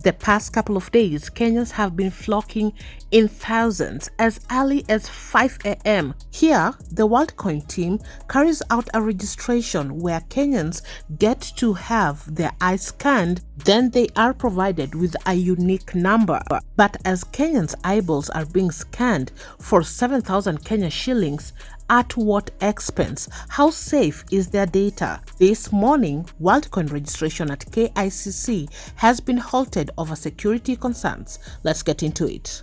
The past couple of days, Kenyans have been flocking in thousands as early as 5 a.m. Here, the WorldCoin team carries out a registration where Kenyans get to have their eyes scanned, then they are provided with a unique number. But as Kenyans' eyeballs are being scanned for 7,000 Kenya shillings, at what expense? How safe is their data? This morning, WorldCoin registration at KICC has been halted over security concerns. Let's get into it.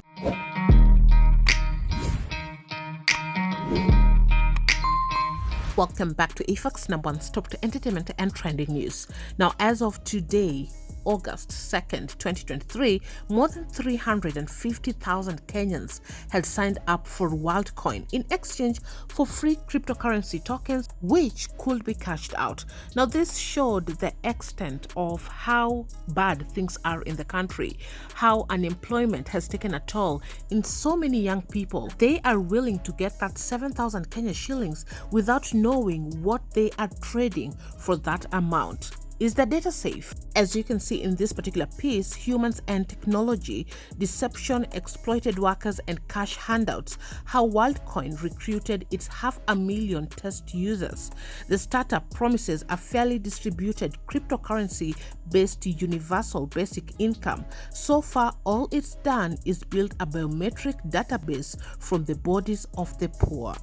Welcome back to KICC's #1 stop to entertainment and trending news. Now, as of today, August 2nd, 2023, more than 350,000 Kenyans had signed up for WorldCoin in exchange for free cryptocurrency tokens which could be cashed out. Now, this showed the extent of how bad things are in the country, how unemployment has taken a toll in so many young people. They are willing to get that 7,000 Kenya shillings without knowing what they are trading for that amount. Is the data safe? As you can see in this particular piece, humans and technology, deception, exploited workers, and cash handouts, how WorldCoin recruited its 500,000 test users. The startup promises a fairly distributed cryptocurrency-based universal basic income. So far, all it's done is build a biometric database from the bodies of the poor.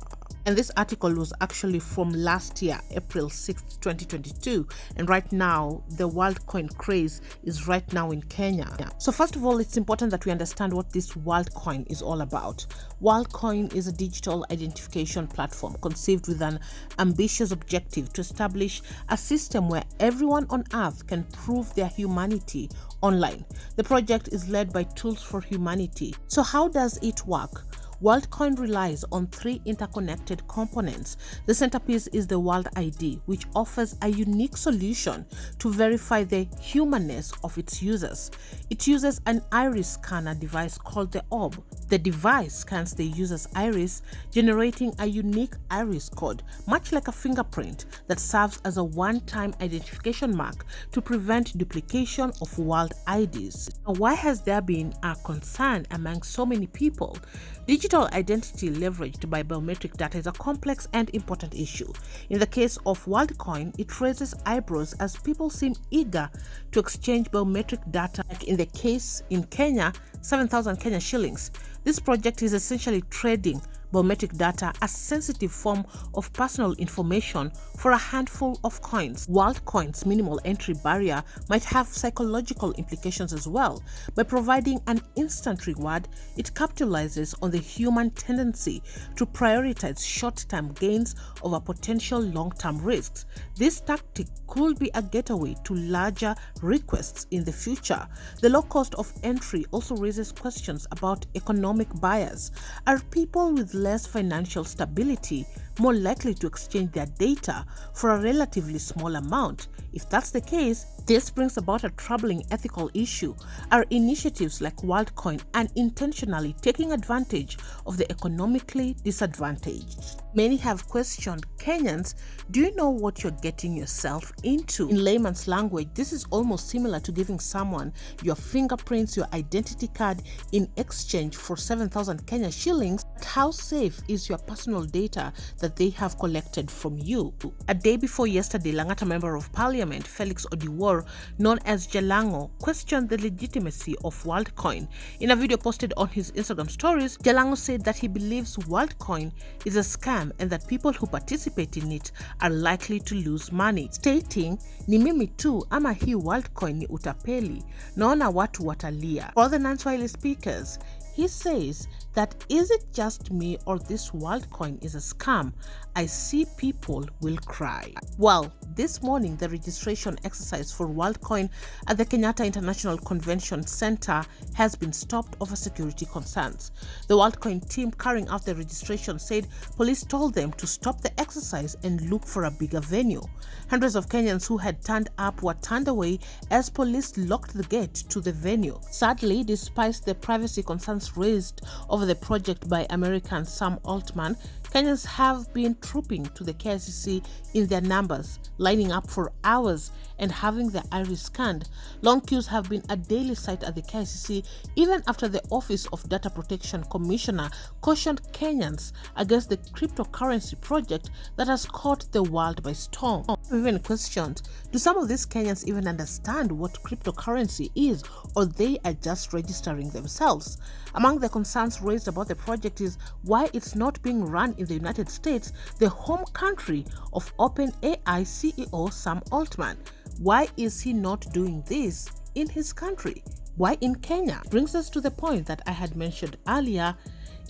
And this article was actually from last year, April 6th, 2022. And right now, the WorldCoin craze is right now in Kenya. So first of all, it's important that we understand what this WorldCoin is all about. WorldCoin is a digital identification platform conceived with an ambitious objective to establish a system where everyone on Earth can prove their humanity online. The project is led by Tools for Humanity. So how does it work? WorldCoin relies on 3 interconnected components. The centerpiece is the World ID, which offers a unique solution to verify the humanness of its users. It uses an iris scanner device called the Orb. The device scans the user's iris, generating a unique iris code, much like a fingerprint, that serves as a one-time identification mark to prevent duplication of World IDs. Now, why has there been a concern among so many people? Digital identity leveraged by biometric data is a complex and important issue. In the case of WorldCoin, it raises eyebrows as people seem eager to exchange biometric data, like in the case in Kenya, 7,000 Kenya shillings. This project is essentially trading biometric data, a sensitive form of personal information, for a handful of coins. WorldCoin's minimal entry barrier might have psychological implications as well. By providing an instant reward, it capitalizes on the human tendency to prioritize short-term gains over potential long-term risks. This tactic could be a gateway to larger requests in the future. The low cost of entry also raises questions about economic bias. Are people with less financial stability more likely to exchange their data for a relatively small amount? If that's the case, this brings about a troubling ethical issue. Are initiatives like WorldCoin unintentionally taking advantage of the economically disadvantaged? Many have questioned, Kenyans, do you know what you're getting yourself into? In layman's language, this is almost similar to giving someone your fingerprints, your identity card in exchange for 7,000 Kenya shillings. But how safe is your personal data that they have collected from you? A day before yesterday, Langata Member of Parliament Felix Odiwuor, known as Jalango, questioned the legitimacy of WorldCoin. In a video posted on his Instagram stories, Jalango said that he believes WorldCoin is a scam and that people who participate in it are likely to lose money, stating, ni mimi tu ama hii WorldCoin ni utapeli, naona watu watalia. For the non-Swahili speakers, he says that, is it just me or this WorldCoin is a scam? I see people will cry. Well, this morning the registration exercise for WorldCoin at the Kenyatta International Convention Center has been stopped over security concerns. The WorldCoin team carrying out the registration said police told them to stop the exercise and look for a bigger venue. Hundreds of Kenyans who had turned up were turned away as police locked the gate to the venue. Sadly, despite the privacy concerns concerns raised over the project by American Sam Altman, Kenyans have been trooping to the KICC in their numbers, lining up for hours and having their iris scanned. Long queues have been a daily sight at the KICC even after the Office of Data Protection Commissioner cautioned Kenyans against the cryptocurrency project that has caught the world by storm. Even questioned, do some of these Kenyans even understand what cryptocurrency is, or they are just registering themselves? Among the concerns raised about the project is why it's not being run in the United States, the home country of OpenAI CEO Sam Altman. Why is he not doing this in his country? Why in Kenya? Brings us to the point that I had mentioned earlier.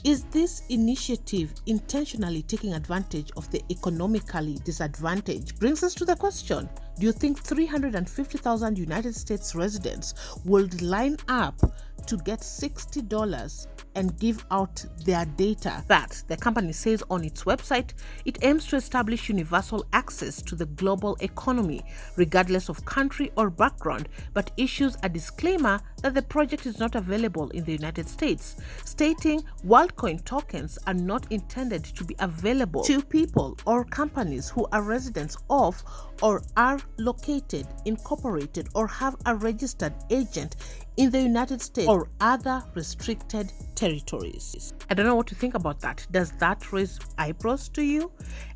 Is this initiative intentionally taking advantage of the economically disadvantaged? Brings us to the question, do you think 350,000 United States residents will line up to get $60 and give out their data? But the company says on its website, it aims to establish universal access to the global economy, regardless of country or background, but issues a disclaimer that the project is not available in the United States, stating WorldCoin tokens are not intended to be available to people or companies who are residents of or are located, incorporated, or have a registered agent in the United States or other restricted territories. I don't know what to think about that. Does that raise eyebrows to you?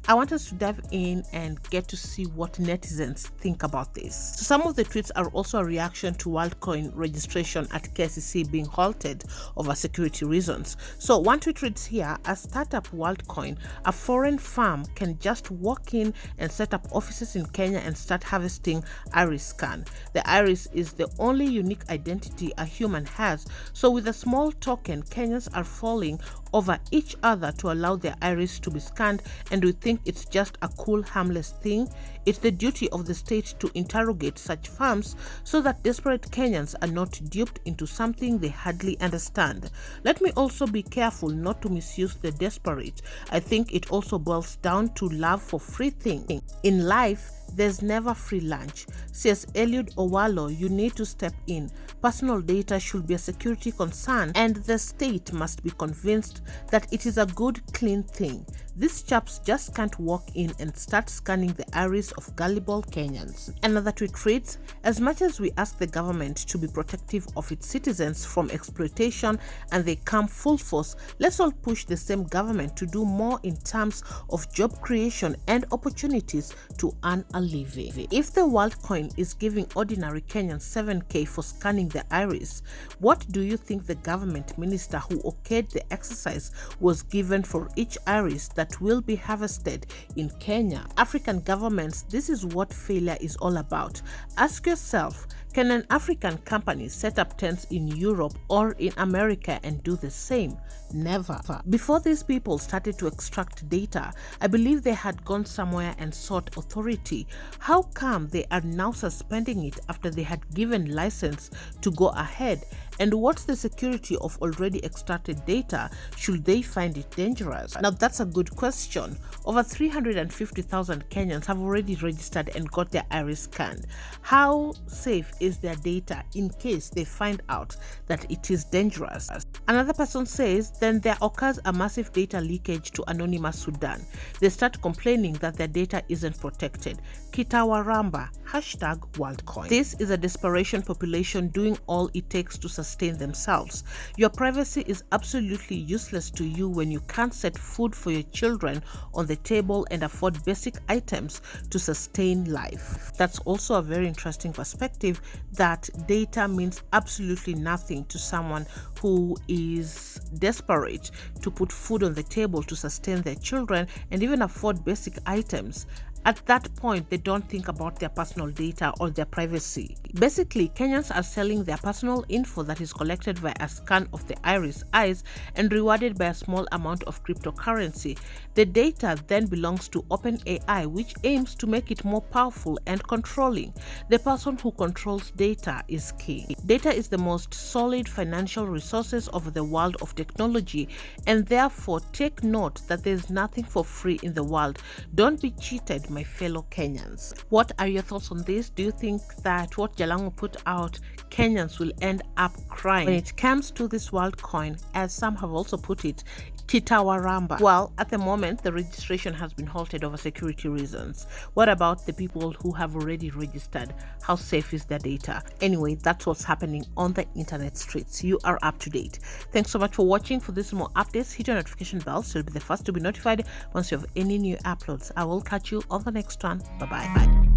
I want us to dive in and get to see what netizens think about this. So some of the tweets are also a reaction to WorldCoin registration at KICC being halted over security reasons. So one tweet reads here, a startup WorldCoin, a foreign firm can just walk in and set up offices in Kenya and start harvesting iris scan. The iris is the only unique identity a human has. So with a small token, Kenyans are falling over each other to allow their iris to be scanned, and we think it's just a cool, harmless thing. It's the duty of the state to interrogate such firms so that desperate Kenyans are not duped into something they hardly understand. Let me also be careful not to misuse the desperate. I think it also boils down to love for free things. In life, there's never free lunch. Says Eliud Owalo, you need to step in. Personal data should be a security concern, and the state must be convinced that it is a good, clean thing. These chaps just can't walk in and start scanning the iris of gullible Kenyans. Another tweet reads, as much as we ask the government to be protective of its citizens from exploitation and they come full force, let's all push the same government to do more in terms of job creation and opportunities to earn a living. If the WorldCoin is giving ordinary Kenyans 7K for scanning the iris, what do you think the government minister who okayed the exercise was given for each iris that will be harvested in Kenya? African governments, this is what failure is all about. Ask yourself, can an African company set up tents in Europe or in America and do the same? Never. Before these people started to extract data, I believe they had gone somewhere and sought authority. How come they are now suspending it after they had given license to go ahead? And what's the security of already extracted data should they find it dangerous? Now that's a good question. Over 350,000 Kenyans have already registered and got their iris scanned. How safe is their data in case they find out that it is dangerous? Another person says, then there occurs a massive data leakage to anonymous Sudan. They start complaining that their data isn't protected. Kitawaramba, #WorldCoin. This is a desperation population doing all it takes to sustain themselves. Your privacy is absolutely useless to you when you can't set food for your children on the table and afford basic items to sustain life. That's also a very interesting perspective, that data means absolutely nothing to someone who is desperate to put food on the table to sustain their children and even afford basic items. At that point, they don't think about their personal data or their privacy. Basically, Kenyans are selling their personal info that is collected via a scan of the iris eyes and rewarded by a small amount of cryptocurrency. The data then belongs to OpenAI, which aims to make it more powerful and controlling. The person who controls data is key. Data is the most solid financial resources of the world of technology, and therefore take note that there is nothing for free in the world. Don't be cheated, my fellow Kenyans. What are your thoughts on this? Do you think that what Jalango put out, Kenyans will end up crying when it comes to this world coin, as some have also put it, Kitawaramba? Well, at the moment, the registration has been halted over security reasons. What about the people who have already registered? How safe is their data? Anyway, that's what's happening on the internet streets. You are up to date. Thanks so much for watching. For this more updates, hit your notification bell so you'll be the first to be notified once you have any new uploads. I will catch you on the next one. Bye-bye.